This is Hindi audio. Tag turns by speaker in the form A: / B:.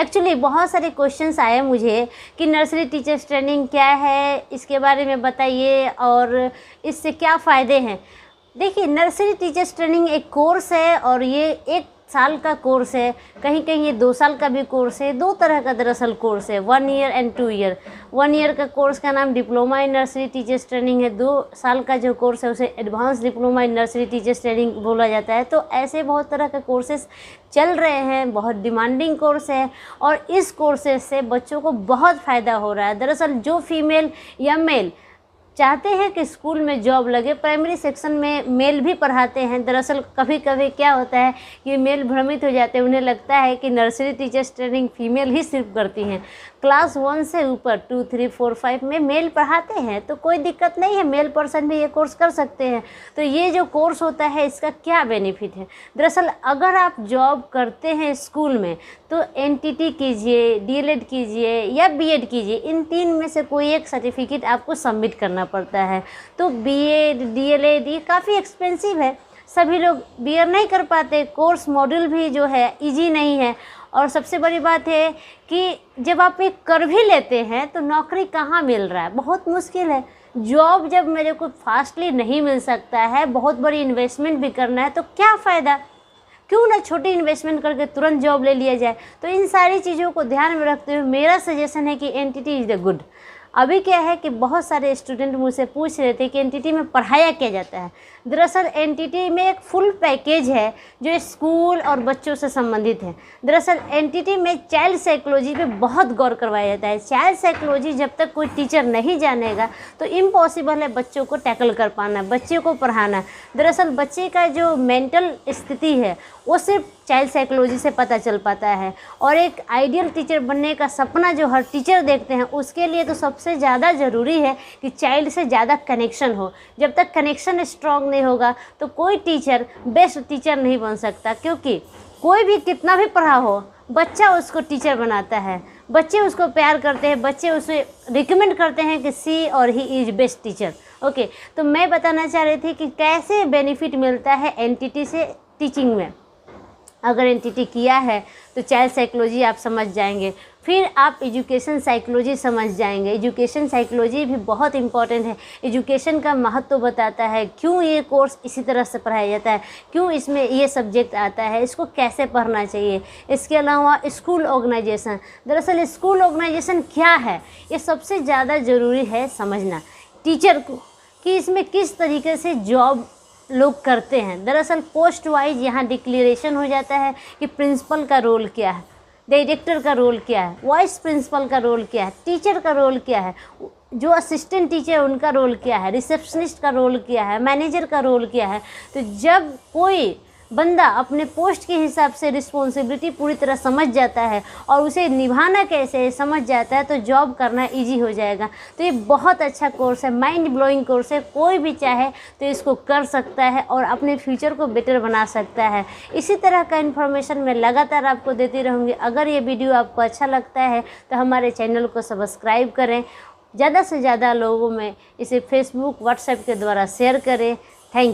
A: एक्चुअली बहुत सारे क्वेश्चंस आए मुझे कि नर्सरी टीचर्स ट्रेनिंग क्या है, इसके बारे में बताइए और इससे क्या फ़ायदे हैं। देखिए, नर्सरी टीचर्स ट्रेनिंग एक कोर्स है और ये 1 साल का कोर्स है, कहीं कहीं ये 2 साल का भी कोर्स है। 2 तरह का दरअसल कोर्स है, 1 ईयर एंड 2 ईयर। 1 ईयर का कोर्स का नाम diploma in nursery teachers training है। 2 साल का जो कोर्स है उसे advance diploma in nursery teachers training बोला जाता है। तो ऐसे बहुत तरह के कोर्सेज चल रहे हैं, बहुत डिमांडिंग कोर्स है और इस कोर्सेज से बच्चों को बहुत फ़ायदा हो रहा है। दरअसल जो फीमेल या मेल चाहते हैं कि स्कूल में जॉब लगे, प्राइमरी सेक्शन में मेल भी पढ़ाते हैं। दरअसल कभी कभी क्या होता है कि मेल भ्रमित हो जाते हैं, उन्हें लगता है कि नर्सरी टीचर्स ट्रेनिंग फीमेल ही सिर्फ करती हैं। क्लास 1 से ऊपर 2, 3, 4, 5 में मेल पढ़ाते हैं, तो कोई दिक्कत नहीं है, मेल पर्सन भी ये कोर्स कर सकते हैं। तो ये जो कोर्स होता है इसका क्या बेनिफिट है? दरअसल अगर आप जॉब करते हैं स्कूल में तो एनटीटी कीजिए, डीएलएड कीजिए या बीएड कीजिए, इन 3 में से कोई एक सर्टिफिकेट आपको सबमिट करना पड़ता है। तो बीएड, डीएलएड ये काफ़ी एक्सपेंसिव है, सभी लोग बियर नहीं कर पाते। कोर्स मॉड्यूल भी जो है ईजी नहीं है और सबसे बड़ी बात है कि जब आप ये कर भी लेते हैं तो नौकरी कहाँ मिल रहा है, बहुत मुश्किल है। जॉब जब मेरे को फास्टली नहीं मिल सकता है, बहुत बड़ी इन्वेस्टमेंट भी करना है, तो क्या फ़ायदा, क्यों ना छोटी इन्वेस्टमेंट करके तुरंत जॉब ले लिया जाए। तो इन सारी चीज़ों को ध्यान में रखते हुए मेरा सजेशन है कि एनटीटी इज़ द गुड। अभी क्या है कि बहुत सारे स्टूडेंट मुझसे पूछ रहे थे कि एनटीटी में पढ़ाया क्या जाता है। दरअसल एनटीटी में एक फुल पैकेज है जो स्कूल और बच्चों से संबंधित है। दरअसल एनटीटी में चाइल्ड साइकोलॉजी पे बहुत गौर करवाया जाता है। चाइल्ड साइकोलॉजी जब तक कोई टीचर नहीं जानेगा तो इम्पॉसिबल है बच्चों को टैकल कर पाना, बच्चे को पढ़ाना। दरअसल बच्चे का जो मेंटल स्थिति है वो सिर्फ चाइल्ड साइकोलॉजी से पता चल पाता है। और एक आइडियल टीचर बनने का सपना जो हर टीचर देखते हैं, उसके लिए तो सबसे ज़्यादा ज़रूरी है कि चाइल्ड से ज़्यादा कनेक्शन हो। जब तक कनेक्शन स्ट्रॉन्ग नहीं होगा तो कोई टीचर बेस्ट टीचर नहीं बन सकता, क्योंकि कोई भी कितना भी पढ़ा हो, बच्चा उसको टीचर बनाता है, बच्चे उसको प्यार करते हैं, बच्चे उसे रिकमेंड करते हैं कि सी और he is best teacher. Okay, तो मैं बताना चाह रही थी कि कैसे बेनिफिट मिलता है एनटीटी से टीचिंग में। अगर एनटीटी किया है तो चाइल्ड साइकोलॉजी आप समझ जाएंगे, फिर आप एजुकेशन साइकोलॉजी समझ जाएंगे। एजुकेशन साइकोलॉजी भी बहुत इंपॉर्टेंट है, एजुकेशन का महत्व बताता है, क्यों ये कोर्स इसी तरह से पढ़ाया जाता है, क्यों इसमें ये सब्जेक्ट आता है, इसको कैसे पढ़ना चाहिए। इसके अलावा स्कूल ऑर्गेनाइजेशन, दरअसल स्कूल ऑर्गेनाइजेशन क्या है ये सबसे ज़्यादा ज़रूरी है समझना टीचर को, कि इसमें किस तरीके से जॉब लोग करते हैं। दरअसल पोस्ट वाइज यहाँ डिक्लेरेशन हो जाता है कि प्रिंसिपल का रोल क्या है, डायरेक्टर का रोल क्या है, वाइस प्रिंसिपल का रोल क्या है, टीचर का रोल क्या है, जो असिस्टेंट टीचर उनका रोल क्या है, रिसेप्शनिस्ट का रोल क्या है, मैनेजर का रोल क्या है। तो जब कोई बंदा अपने पोस्ट के हिसाब से रिस्पॉन्सिबिलिटी पूरी तरह समझ जाता है और उसे निभाना कैसे समझ जाता है तो जॉब करना इजी हो जाएगा। तो ये बहुत अच्छा कोर्स है, माइंड ब्लोइंग कोर्स है, कोई भी चाहे तो इसको कर सकता है और अपने फ्यूचर को बेटर बना सकता है। इसी तरह का इन्फॉर्मेशन मैं लगातार आपको देती रहूँगी। अगर ये वीडियो आपको अच्छा लगता है तो हमारे चैनल को सब्सक्राइब करें, ज़्यादा से ज़्यादा लोगों में इसे फेसबुक, व्हाट्सएप के द्वारा शेयर करें। Thank you.